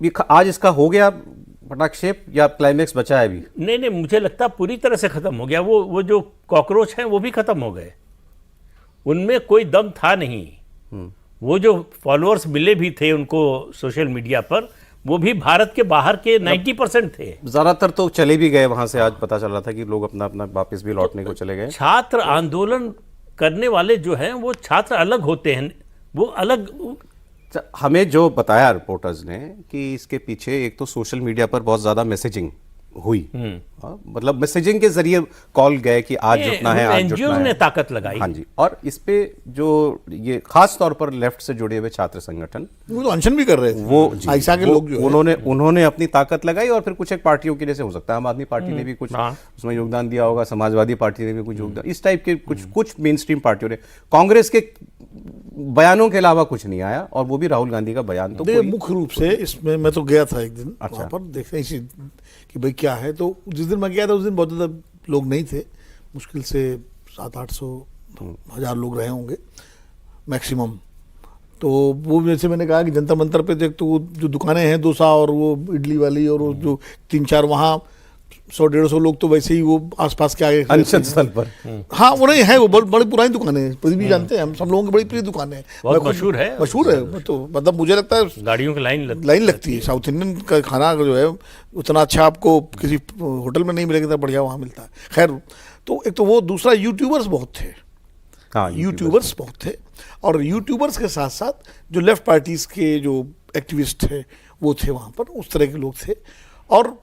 आज इसका हो गया पटाक्षेप या क्लाइमेक्स बचा है अभी? नहीं नहीं, मुझे लगता है पूरी तरह से खत्म हो गया। वो जो कॉकरोच हैं वो भी खत्म हो गए, उनमें कोई दम था नहीं। वो जो फॉलोअर्स मिले भी थे उनको सोशल मीडिया पर, वो भी भारत के बाहर के 90% थे। ज्यादातर तो चले भी गए वहां से। आज पता चल रहा था कि लोग अपना अपना वापस भी लौटने को चले गए। छात्र आंदोलन करने वाले जो हैं वो छात्र अलग होते हैं, वो अलग। हमें जो बताया रिपोर्टर्स ने कि इसके पीछे एक तो सोशल मीडिया पर बहुत ज्यादा मैसेजिंग हुई, मतलब मैसेजिंग के जरिए कॉल गए कि आज जुटना है, आज जुटना है। ने ताकत लगाई। हाँ जी, और इस पे जो ये खास तौर पर लेफ्ट से जुड़े हुए छात्र संगठन, वो तो अनशन भी कर रहे थे, वो आइसा के लोग जो उन्होंने अपनी ताकत लगाई। और फिर कुछ एक पार्टियों के जैसे हो सकता है आम आदमी पार्टी ने भी कुछ उसमें योगदान दिया होगा, समाजवादी पार्टी ने भी कुछ योगदान, इस टाइप के कुछ मेन स्ट्रीम पार्टियों ने। कांग्रेस के बयानों के अलावा कुछ नहीं आया, और वो भी राहुल गांधी का बयान तो मुख्य रूप से इसमें। मैं तो गया था एक दिन वहाँ पर देखने इसी कि भाई क्या है। तो जिस दिन मैं गया था उस दिन बहुत ज़्यादा लोग नहीं थे, मुश्किल से 700-800 लोग रहे होंगे मैक्सिमम। तो वो जैसे मैंने कहा कि जंतर मंतर पे देख, तो वो जो दुकानें हैं डोसा और वो इडली वाली, और वो जो 3-4 वहाँ 100-150 लोग तो वैसे ही वो आसपास के आगे अनशन स्थल पर। हाँ, वो नहीं है, वो बड़ी पुरानी दुकानें हैं, प्रदीप भी जानते हैं, हम सब लोगों की बड़ी प्रिय दुकानें हैं, बहुत मशहूर है। तो मतलब मुझे लगता है गाड़ियों की लाइन लगती है। साउथ इंडियन का खाना जो है उतना अच्छा आपको किसी होटल में नहीं मिलेगा, बढ़िया वहाँ मिलता है। खैर, तो एक तो वो, दूसरा यूट्यूबर्स बहुत थे। हाँ, यूट्यूबर्स बहुत थे, और यूट्यूबर्स के साथ साथ जो लेफ्ट पार्टीज के जो एक्टिविस्ट थे वो थे वहाँ पर, उस तरह के लोग थे। और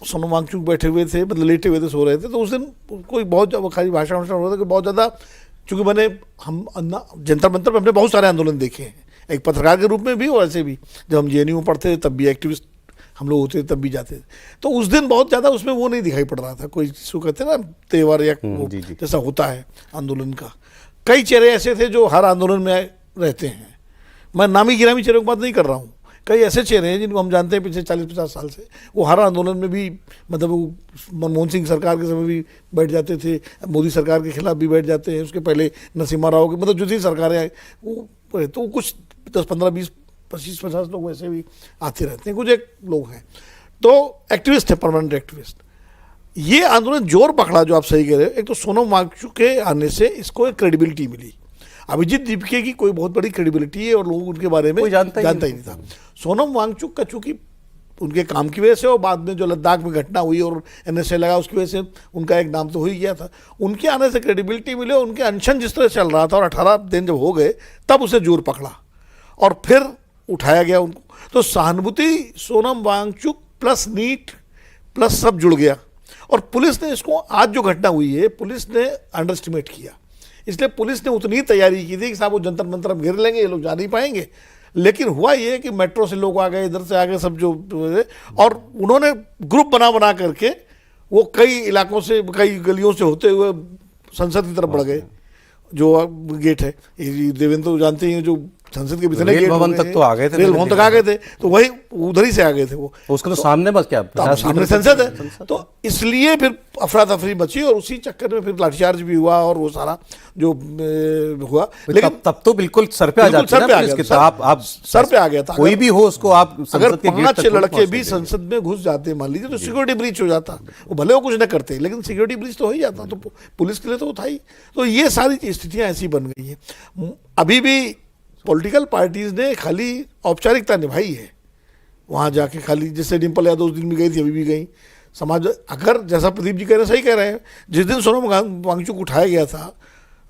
सोनम वांगचुक बैठे हुए थे, मतलब लेटे हुए थे, सो रहे थे। तो उस दिन कोई बहुत खाली भाषण हो रहा था कि बहुत ज़्यादा, चूँकि हम जंतर मंतर पर हमने बहुत सारे आंदोलन देखे हैं, एक पत्रकार के रूप में भी और ऐसे भी। जब हम JNU में पढ़ते थे तब भी एक्टिविस्ट हम लोग होते थे, तब भी जाते थे। तो उस दिन बहुत ज़्यादा उसमें वो नहीं दिखाई पड़ रहा था, कोई जिसको कहते हैं ना तेवर या वो जैसा होता है आंदोलन का। कई चेहरे ऐसे थे जो हर आंदोलन में रहते हैं। मैं नामी गिरामी चेहरों की बात नहीं कर रहा हूँ, कई ऐसे चेहरे हैं जिनको हम जानते हैं पिछले 40-50 साल से, वो हर आंदोलन में भी, मतलब वो मनमोहन सिंह सरकार के समय भी बैठ जाते थे, मोदी सरकार के खिलाफ भी बैठ जाते हैं, उसके पहले नरसिम्हा राव के, मतलब जो थी सरकारें वो, तो कुछ 10-15-20-25-50 लोग वैसे भी आते रहते हैं, कुछ एक लोग हैं। तो एक्टिविस्ट है, परमानेंट एक्टिविस्ट। ये आंदोलन जोर पकड़ा, जो आप सही कह रहे हो। एक तो सोनम वांगचुक के आने से इसको एक क्रेडिबिलिटी मिली। अभिजीत दीपके की कोई बहुत बड़ी क्रेडिबिलिटी है और लोग उनके बारे में जानता ही नहीं था। सोनम वांगचुक का चूंकि उनके काम की वजह से, और बाद में जो लद्दाख में घटना हुई और NSA लगा, उसकी वजह से उनका एक नाम तो हो ही गया था। उनके आने से क्रेडिबिलिटी मिले, उनके अनशन जिस तरह चल रहा था, और 18 दिन जब हो गए तब उसे जोर पकड़ा और फिर उठाया गया उनको। तो सहानुभूति, Sonam Wangchuk plus NEET plus सब जुड़ गया। और पुलिस ने इसको, आज जो घटना हुई है, पुलिस ने अंडर एस्टिमेट किया। इसलिए पुलिस ने उतनी तैयारी की थी कि साहब वो जंतर मंतर हम घेर लेंगे, ये लोग जा नहीं पाएंगे। लेकिन हुआ ये कि मेट्रो से लोग आ गए, इधर से आ गए सब जो, और उन्होंने ग्रुप बना करके वो कई इलाकों से, कई गलियों से होते हुए संसद की तरफ बढ़ गए, जो गेट है। देवेंद्र तो जानते ही, जो संसद के भीतर रेल भवन तक तो आ गए थे, रेल भवन तक आ गए थे, तो वही उधर ही से आ गए थे वो। उसका तो सामने बस क्या, सामने संसद है। तो इसलिए फिर अफरा तफरी मची, और उसी चक्कर में फिर लाठीचार्ज भी हुआ और वो सारा जो हुआ। लेकिन तब तो बिल्कुल सर पे आ जाता है, सर पे आ गया था। कोई भी हो उसको आप, अगर 5 लड़के भी संसद में घुस जाते मान लीजिए, तो सिक्योरिटी ब्रीच हो जाता। वो भले वो कुछ न करते, लेकिन सिक्योरिटी ब्रीच तो हो ही जाता। तो पुलिस के लिए तो था ही। तो ये सारी स्थितियां ऐसी बन गई हैं। अभी भी पॉलिटिकल पार्टीज ने खाली औपचारिकता निभाई है वहाँ जाके, खाली जैसे डिम्पल यादव उस दिन भी गई थी, अभी भी गई। समाज, अगर जैसा प्रदीप जी कह रहे हैं, सही कह रहे हैं, जिस दिन सोनम वांगचुक उठाया गया था,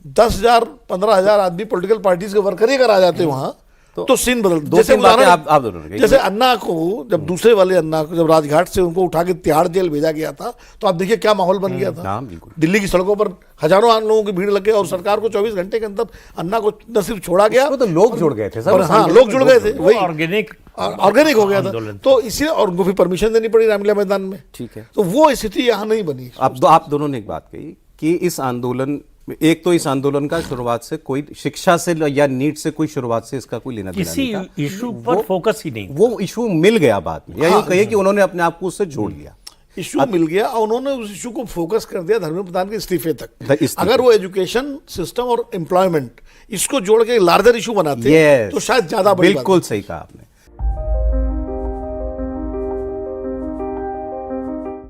10,000-15,000 आदमी पॉलिटिकल पार्टीज के वर्कर ही अगर आ जाते वहाँ, तो सीन बदल। जैसे अन्ना को, जब दूसरे वाले अन्ना को जब राजघाट से उनको उठा के तिहाड़ जेल भेजा गया था, तो आप देखिए क्या माहौल बन गया था। दिल्ली की सड़कों पर हजारों लोगों की भीड़ लग गई, और सरकार को 24 घंटे के अंदर अन्ना को न सिर्फ छोड़ा गया, तो लोग जुड़ गए थे। हाँ, लोग जुड़ गए थे, वही ऑर्गेनिक हो गया था। तो इसलिए, और उनको फिर परमिशन देनी पड़ी रामलीला मैदान में। ठीक है, तो वो स्थिति यहाँ नहीं बनी। आप दोनों ने एक बात कही कि इस आंदोलन, एक तो इस आंदोलन का शुरुआत से कोई शिक्षा से या नीट से कोई शुरुआत से इसका कोई लेना देना नहीं था, किसी इशू पर फोकस ही नहीं। वो इशू मिल गया बाद में, या यूं कहिए कि उन्होंने अपने आप को उससे जोड़ लिया। इशू मिल गया, और उन्होंने उस इशू को फोकस कर दिया धर्मेंद्र प्रधान के इस्तीफे तक। अगर वो एजुकेशन सिस्टम और एम्प्लॉयमेंट इसको जोड़ के लार्जर इशू बनाते, तो शायद ज्यादा। बिल्कुल सही कहा आपने।